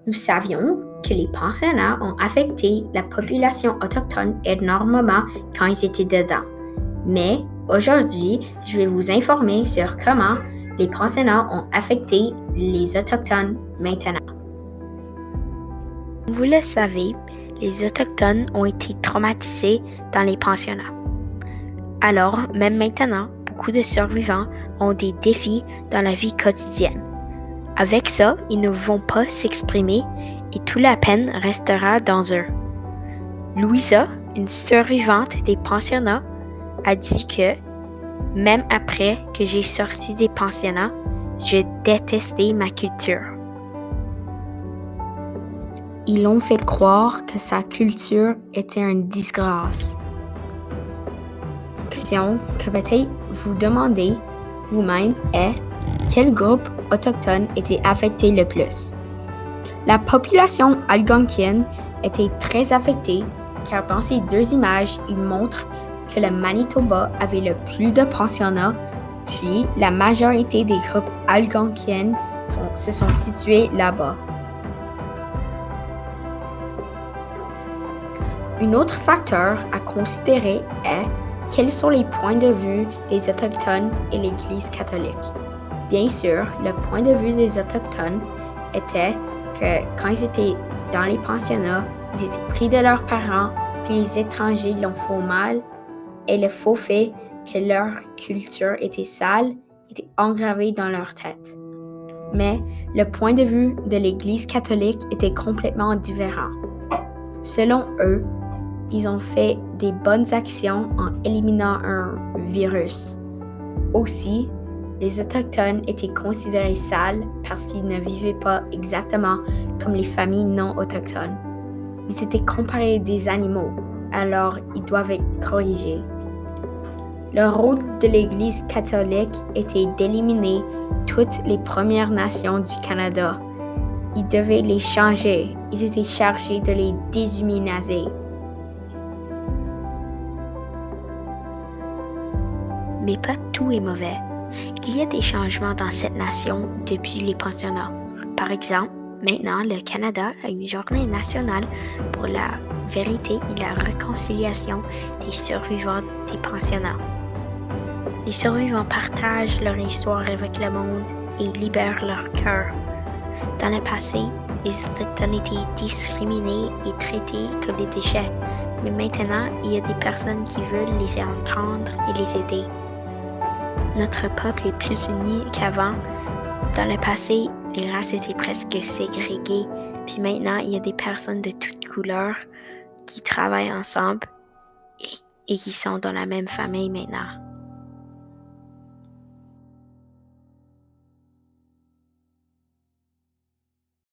Nous savions que les pensionnats ont affecté la population autochtone énormément quand ils étaient dedans. Mais aujourd'hui, je vais vous informer sur comment les pensionnats ont affecté les Autochtones maintenant. Comme vous le savez, les Autochtones ont été traumatisés dans les pensionnats. Alors, même maintenant, beaucoup de survivants ont des défis dans la vie quotidienne. Avec ça, ils ne vont pas s'exprimer et toute la peine restera dans eux. Louisa, une survivante des pensionnats, a dit que, même après que j'ai sorti des pensionnats, je détestais ma culture. Ils l'ont fait croire que sa culture était une disgrâce. La question que peut-être vous demandez vous-même est quel groupe autochtone était affecté le plus? La population algonquienne était très affectée car dans ces deux images, ils montrent que le Manitoba avait le plus de pensionnats, puis la majorité des groupes algonquiens se sont situés là-bas. Un autre facteur à considérer est quels sont les points de vue des Autochtones et l'Église catholique. Bien sûr, le point de vue des Autochtones était que quand ils étaient dans les pensionnats, ils étaient pris de leurs parents, puis les étrangers leur font mal, et le faux fait que leur culture était sale était engravé dans leur tête. Mais le point de vue de l'Église catholique était complètement différent. Selon eux, ils ont fait des bonnes actions en éliminant un virus. Aussi, les Autochtones étaient considérés sales parce qu'ils ne vivaient pas exactement comme les familles non autochtones. Ils étaient comparés des animaux, alors ils doivent être corrigés. Le rôle de l'Église catholique était d'éliminer toutes les Premières Nations du Canada. Ils devaient les changer. Ils étaient chargés de les déshumaniser. Mais pas tout est mauvais. Il y a des changements dans cette nation depuis les pensionnats. Par exemple, maintenant, le Canada a une journée nationale pour la vérité et la réconciliation des survivants des pensionnats. Les survivants partagent leur histoire avec le monde et libèrent leur cœur. Dans le passé, les Autochtones étaient discriminés et traités comme des déchets, mais maintenant, il y a des personnes qui veulent les entendre et les aider. Notre peuple est plus uni qu'avant. Dans le passé, les races étaient presque ségrégées, puis maintenant, il y a des personnes de toutes couleurs qui travaillent ensemble et qui sont dans la même famille maintenant.